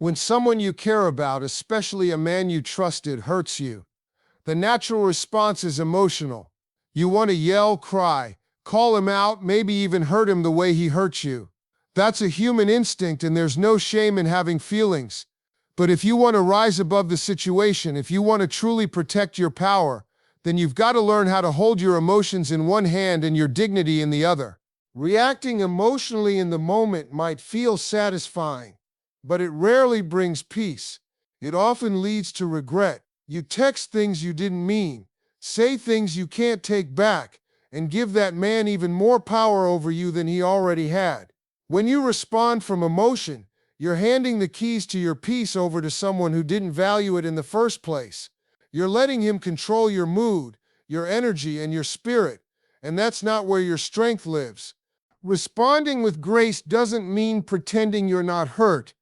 When someone you care about, especially a man you trusted, hurts you, the natural response is emotional. You want to yell, cry, call him out, maybe even hurt him the way he hurt you. That's a human instinct, and there's no shame in having feelings. But if you want to rise above the situation, if you want to truly protect your power, then you've got to learn how to hold your emotions in one hand and your dignity in the other. Reacting emotionally in the moment might feel satisfying, but it rarely brings peace. It often leads to regret. You text things you didn't mean, say things you can't take back, and give that man even more power over you than he already had. When you respond from emotion, you're handing the keys to your peace over to someone who didn't value it in the first place. You're letting him control your mood, your energy, and your spirit, and that's not where your strength lives. Responding with grace doesn't mean pretending you're not hurt.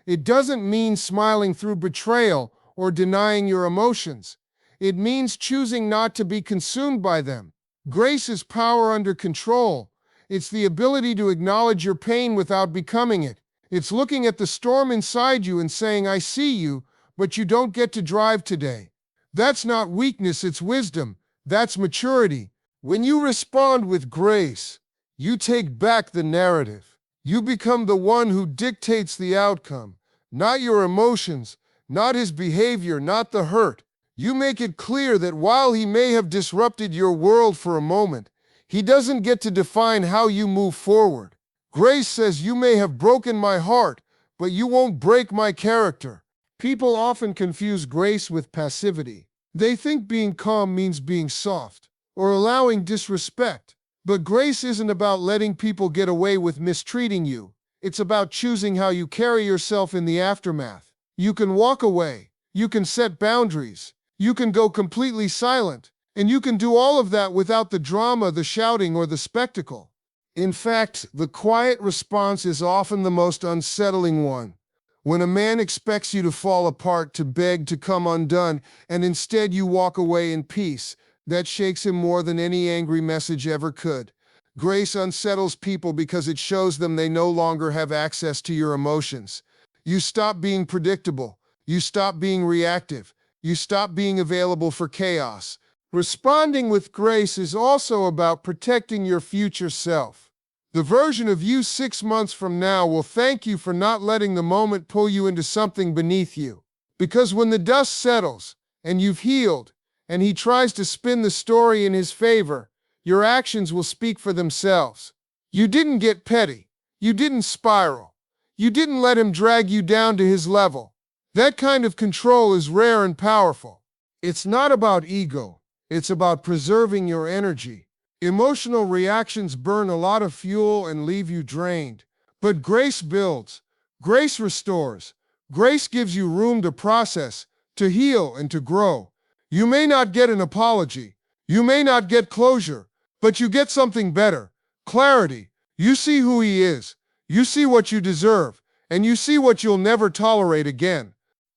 It doesn't mean smiling through betrayal or denying your emotions. It means choosing not to be consumed by them. Grace is power under control. It's the ability to acknowledge your pain without becoming it. It's looking at the storm inside you and saying, I see you, but you don't get to drive today. That's not weakness, it's wisdom. That's maturity. When you respond with grace, you take back the narrative. You become the one who dictates the outcome, not your emotions, not his behavior, not the hurt. You make it clear that while he may have disrupted your world for a moment, he doesn't get to define how you move forward. Grace says, you may have broken my heart, but you won't break my character. People often confuse grace with passivity. They think being calm means being soft or allowing disrespect. But grace isn't about letting people get away with mistreating you. It's about choosing how you carry yourself in the aftermath. You can walk away. You can set boundaries. You can go completely silent. And you can do all of that without the drama, the shouting, or the spectacle. In fact, the quiet response is often the most unsettling one. When a man expects you to fall apart, to beg to come undone, and instead you walk away in peace, that shakes him more than any angry message ever could. Grace unsettles people because it shows them they no longer have access to your emotions. You stop being predictable. You stop being reactive. You stop being available for chaos. Responding with grace is also about protecting your future self. The version of you 6 months from now will thank you for not letting the moment pull you into something beneath you. Because when the dust settles, and you've healed, and he tries to spin the story in his favor, your actions will speak for themselves. You didn't get petty. You didn't spiral. You didn't let him drag you down to his level. That kind of control is rare and powerful. It's not about ego. It's about preserving your energy. Emotional reactions burn a lot of fuel and leave you drained. But grace builds. Grace restores. Grace gives you room to process, to heal, and to grow. You may not get an apology. You may not get closure, but you get something better. Clarity. You see who he is. You see what you deserve, and you see what you'll never tolerate again.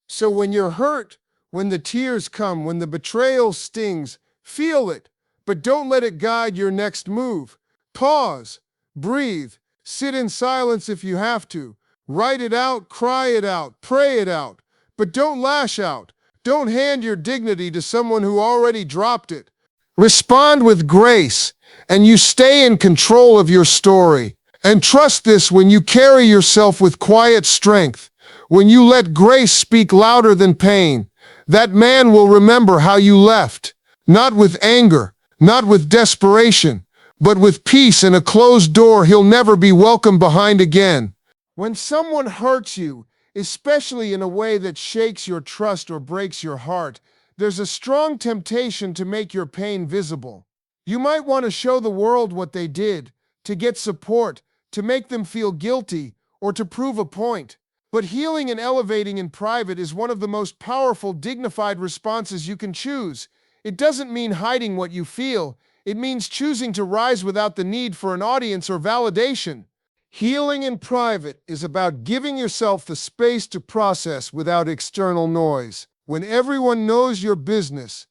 So when you're hurt, when the tears come, when the betrayal stings, feel it, but don't let it guide your next move. Pause, breathe, sit in silence if you have to. Write it out, cry it out, pray it out, but don't lash out. Don't hand your dignity to someone who already dropped it. Respond with grace, and you stay in control of your story. And trust this: when you carry yourself with quiet strength, when you let grace speak louder than pain, that man will remember how you left. Not with anger, not with desperation, but with peace and a closed door he'll never be welcome behind again. When someone hurts you, especially in a way that shakes your trust or breaks your heart, there's a strong temptation to make your pain visible. You might want to show the world what they did, to get support, to make them feel guilty, or to prove a point. But healing and elevating in private is one of the most powerful, dignified responses you can choose. It doesn't mean hiding what you feel. It means choosing to rise without the need for an audience or validation. Healing in private is about giving yourself the space to process without external noise. When everyone knows your business,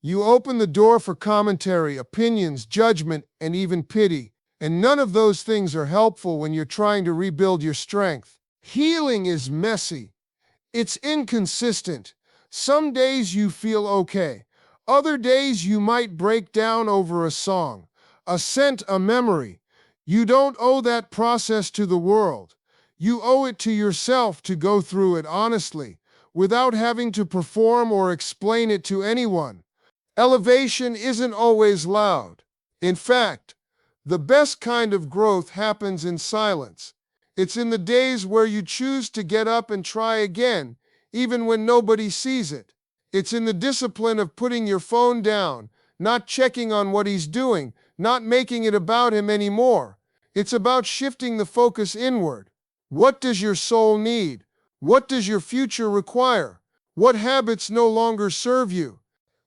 you open the door for commentary, opinions, judgment, and even pity. And none of those things are helpful when you're trying to rebuild your strength. Healing is messy, It's inconsistent. Some days you feel okay. Other days you might break down over a song, a scent, a memory. You don't owe that process to the world. You owe it to yourself to go through it honestly, without having to perform or explain it to anyone. Elevation isn't always loud. In fact, the best kind of growth happens in silence. It's in the days where you choose to get up and try again, even when nobody sees it. It's in the discipline of putting your phone down, not checking on what he's doing, not making it about him anymore. It's about shifting the focus inward. What does your soul need? What does your future require? What habits no longer serve you?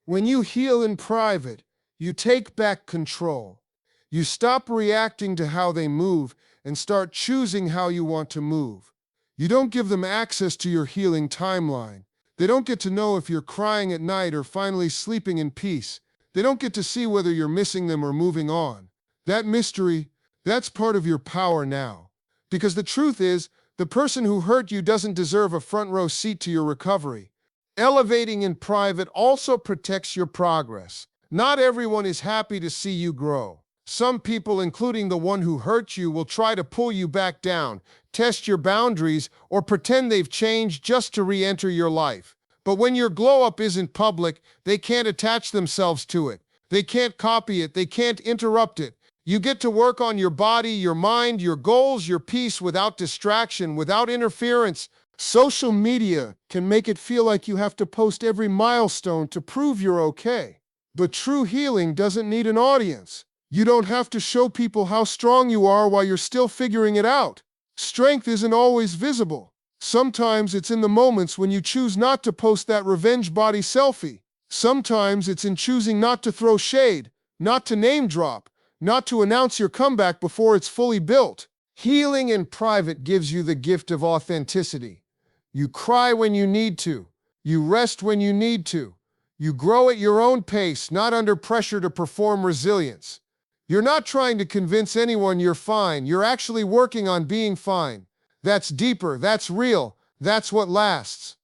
When you heal in private, you take back control. You stop reacting to how they move and start choosing how you want to move. You don't give them access to your healing timeline. They don't get to know if you're crying at night or finally sleeping in peace. They don't get to see whether you're missing them or moving on. That mystery, that's part of your power now. Because the truth is, the person who hurt you doesn't deserve a front row seat to your recovery. Elevating in private also protects your progress. Not everyone is happy to see you grow. Some people, including the one who hurt you, will try to pull you back down, test your boundaries, or pretend they've changed just to re-enter your life. But when your glow-up isn't public, they can't attach themselves to it. They can't copy it. They can't interrupt it. You get to work on your body, your mind, your goals, your peace without distraction, without interference. Social media can make it feel like you have to post every milestone to prove you're okay. But true healing doesn't need an audience. You don't have to show people how strong you are while you're still figuring it out. Strength isn't always visible. Sometimes it's in the moments when you choose not to post that revenge body selfie. Sometimes it's in choosing not to throw shade, not to name drop, not to announce your comeback before it's fully built. Healing in private gives you the gift of authenticity. You cry when you need to. You rest when you need to. You grow at your own pace, not under pressure to perform resilience. You're not trying to convince anyone you're fine. You're actually working on being fine. That's deeper. That's real. That's what lasts.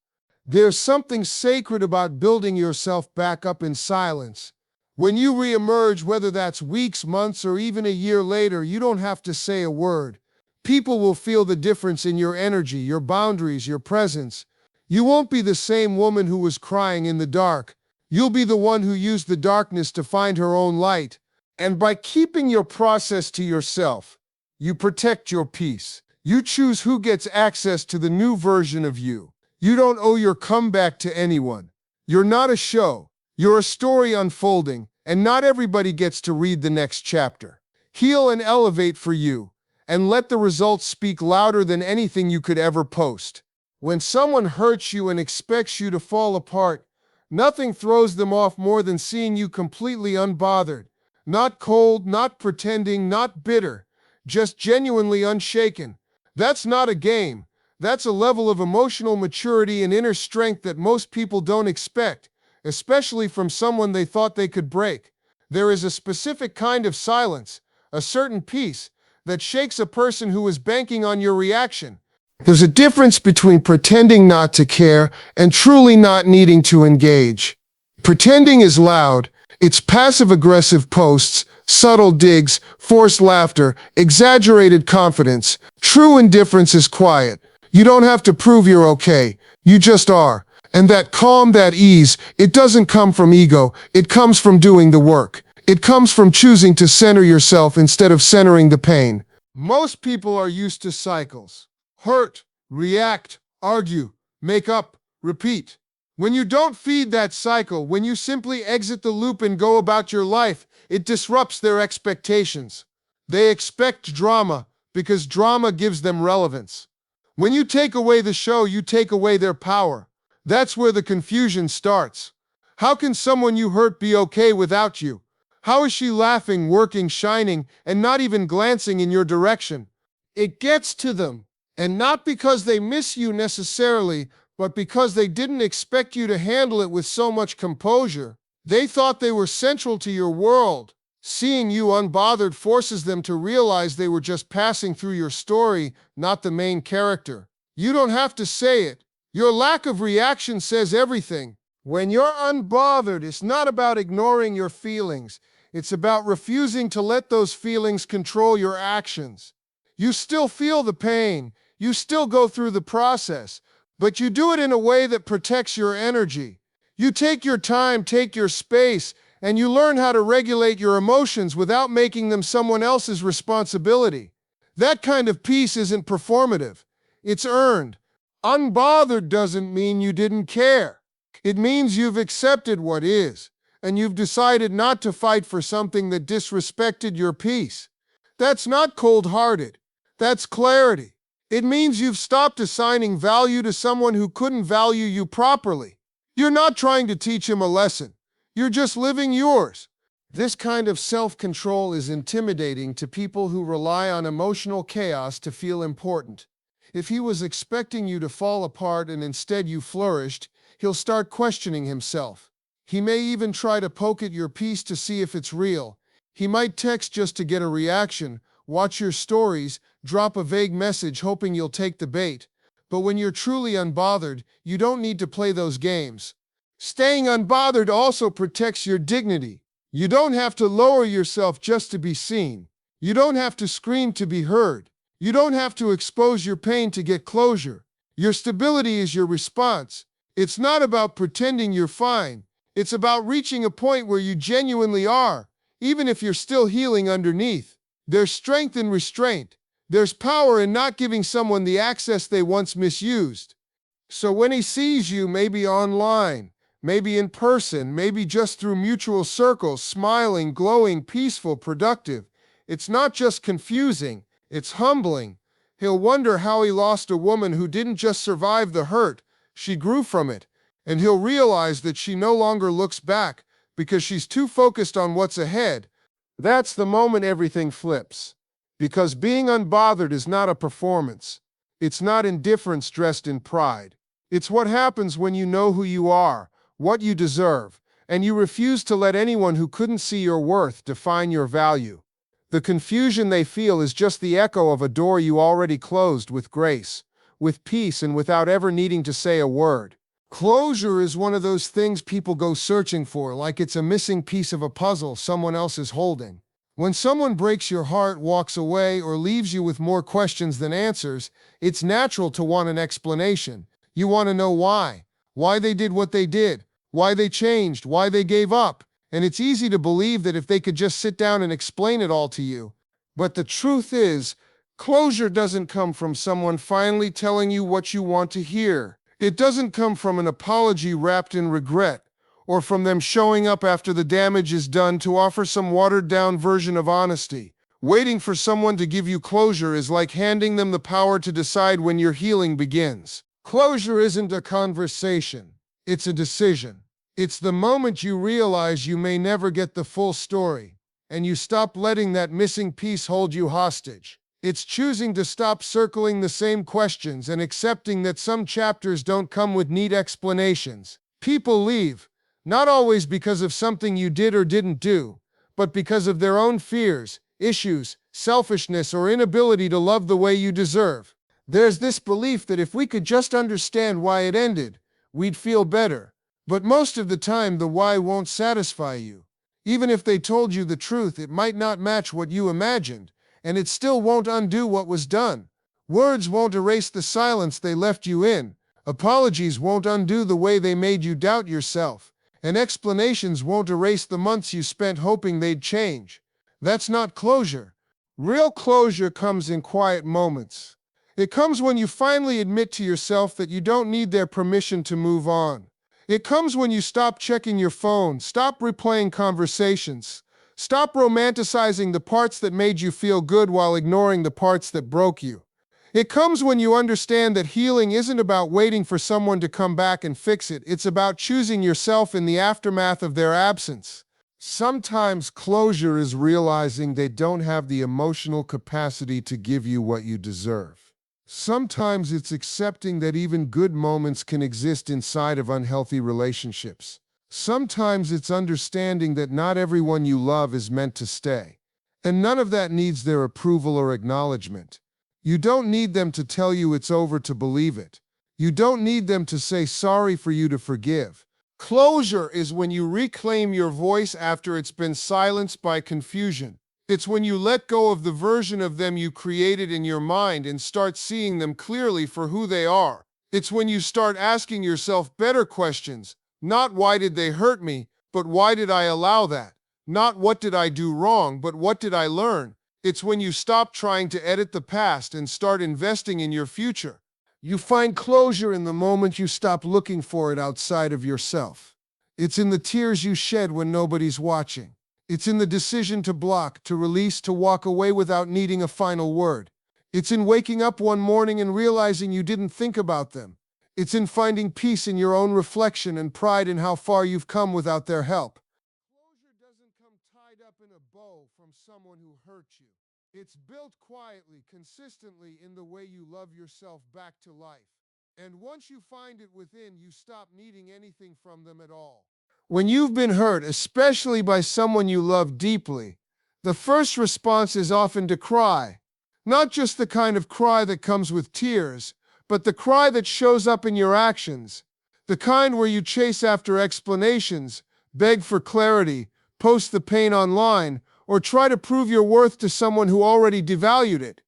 There's something sacred about building yourself back up in silence. When you reemerge, whether that's weeks, months, or even a year later, you don't have to say a word. People will feel the difference in your energy, your boundaries, your presence. You won't be the same woman who was crying in the dark. You'll be the one who used the darkness to find her own light. And by keeping your process to yourself, you protect your peace. You choose who gets access to the new version of you. You don't owe your comeback to anyone. You're not a show. You're a story unfolding, and not everybody gets to read the next chapter. Heal and elevate for you, and let the results speak louder than anything you could ever post. When someone hurts you and expects you to fall apart, nothing throws them off more than seeing you completely unbothered. Not cold, not pretending, not bitter, just genuinely unshaken. That's not a game. That's a level of emotional maturity and inner strength that most people don't expect, especially from someone they thought they could break. There is a specific kind of silence, a certain peace, that shakes a person who is banking on your reaction. There's a difference between pretending not to care and truly not needing to engage. Pretending is loud. It's passive-aggressive posts, subtle digs, forced laughter, exaggerated confidence. True indifference is quiet. You don't have to prove you're okay. You just are. And that calm, that ease, it doesn't come from ego. It comes from doing the work. It comes from choosing to center yourself instead of centering the pain. Most people are used to cycles. Hurt, react, argue, make up, repeat. When you don't feed that cycle, when you simply exit the loop and go about your life, it disrupts their expectations. They expect drama because drama gives them relevance. When you take away the show, you take away their power. That's where the confusion starts. How can someone you hurt be okay without you? How is she laughing, working, shining, and not even glancing in your direction? It gets to them, and not because they miss you necessarily, but because they didn't expect you to handle it with so much composure. They thought they were central to your world. Seeing you unbothered forces them to realize they were just passing through your story, not the main character. You don't have to say it. Your lack of reaction says everything. When you're unbothered, it's not about ignoring your feelings. It's about refusing to let those feelings control your actions. You still feel the pain. You still go through the process, but you do it in a way that protects your energy. You take your time, take your space, and you learn how to regulate your emotions without making them someone else's responsibility. That kind of peace isn't performative. It's earned. Unbothered doesn't mean you didn't care. It means you've accepted what is, and you've decided not to fight for something that disrespected your peace. That's not cold-hearted. That's clarity. It means you've stopped assigning value to someone who couldn't value you properly. You're not trying to teach him a lesson. You're just living yours. This kind of self-control is intimidating to people who rely on emotional chaos to feel important. If he was expecting you to fall apart and instead you flourished, he'll start questioning himself. He may even try to poke at your peace to see if it's real. He might text just to get a reaction, watch your stories, drop a vague message hoping you'll take the bait. But when you're truly unbothered, you don't need to play those games. Staying unbothered also protects your dignity. You don't have to lower yourself just to be seen. You don't have to scream to be heard. You don't have to expose your pain to get closure. Your stability is your response. It's not about pretending you're fine. It's about reaching a point where you genuinely are, even if you're still healing underneath. There's strength in restraint. There's power in not giving someone the access they once misused. So when he sees you, maybe online, maybe in person, maybe just through mutual circles, smiling, glowing, peaceful, productive, it's not just confusing, it's humbling. He'll wonder how he lost a woman who didn't just survive the hurt, she grew from it. And he'll realize that she no longer looks back because she's too focused on what's ahead. That's the moment everything flips. Because being unbothered is not a performance. It's not indifference dressed in pride. It's what happens when you know who you are, what you deserve, and you refuse to let anyone who couldn't see your worth define your value. The confusion they feel is just the echo of a door you already closed with grace, with peace, and without ever needing to say a word. Closure is one of those things people go searching for, like it's a missing piece of a puzzle someone else is holding. When someone breaks your heart, walks away, or leaves you with more questions than answers, it's natural to want an explanation. You want to know why they did what they did, why they changed, why they gave up. And it's easy to believe that if they could just sit down and explain it all to you. But the truth is, closure doesn't come from someone finally telling you what you want to hear. It doesn't come from an apology wrapped in regret, or from them showing up after the damage is done to offer some watered-down version of honesty. Waiting for someone to give you closure is like handing them the power to decide when your healing begins. Closure isn't a conversation. It's a decision. It's the moment you realize you may never get the full story, and you stop letting that missing piece hold you hostage. It's choosing to stop circling the same questions and accepting that some chapters don't come with neat explanations. People leave, not always because of something you did or didn't do, but because of their own fears, issues, selfishness, or inability to love the way you deserve. There's this belief that if we could just understand why it ended, we'd feel better. But most of the time, the why won't satisfy you. Even if they told you the truth, it might not match what you imagined, and it still won't undo what was done. Words won't erase the silence they left you in. Apologies won't undo the way they made you doubt yourself. And explanations won't erase the months you spent hoping they'd change. That's not closure. Real closure comes in quiet moments. It comes when you finally admit to yourself that you don't need their permission to move on. It comes when you stop checking your phone, stop replaying conversations, stop romanticizing the parts that made you feel good while ignoring the parts that broke you. It comes when you understand that healing isn't about waiting for someone to come back and fix it. It's about choosing yourself in the aftermath of their absence. Sometimes closure is realizing they don't have the emotional capacity to give you what you deserve. Sometimes it's accepting that even good moments can exist inside of unhealthy relationships. Sometimes it's understanding that not everyone you love is meant to stay. And none of that needs their approval or acknowledgement. You don't need them to tell you it's over to believe it. You don't need them to say sorry for you to forgive. Closure is when you reclaim your voice after it's been silenced by confusion. It's when you let go of the version of them you created in your mind and start seeing them clearly for who they are. It's when you start asking yourself better questions. Not why did they hurt me, but why did I allow that? Not what did I do wrong, but what did I learn? It's when you stop trying to edit the past and start investing in your future. You find closure in the moment you stop looking for it outside of yourself. It's in the tears you shed when nobody's watching. It's in the decision to block, to release, to walk away without needing a final word. It's in waking up one morning and realizing you didn't think about them. It's in finding peace in your own reflection and pride in how far you've come without their help. Closure doesn't come tied up in a bow from someone who hurt you. It's built quietly, consistently in the way you love yourself back to life. And once you find it within, you stop needing anything from them at all. When you've been hurt, especially by someone you love deeply, the first response is often to cry. Not just the kind of cry that comes with tears, but the cry that shows up in your actions. The kind where you chase after explanations, beg for clarity, post the pain online, or try to prove your worth to someone who already devalued it.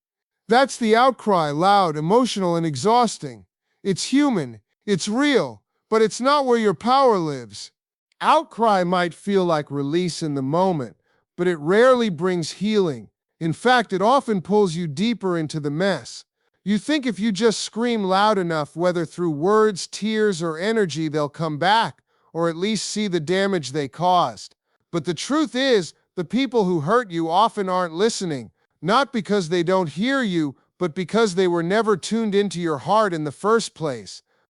That's the outcry, loud, emotional, and exhausting. It's human, it's real, but it's not where your power lives. Outcry might feel like release in the moment, but it rarely brings healing. In fact, it often pulls you deeper into the mess. You think if you just scream loud enough, whether through words, tears, or energy, they'll come back, or at least see the damage they caused. But the truth is, the people who hurt you often aren't listening, not because they don't hear you, but because they were never tuned into your heart in the first place.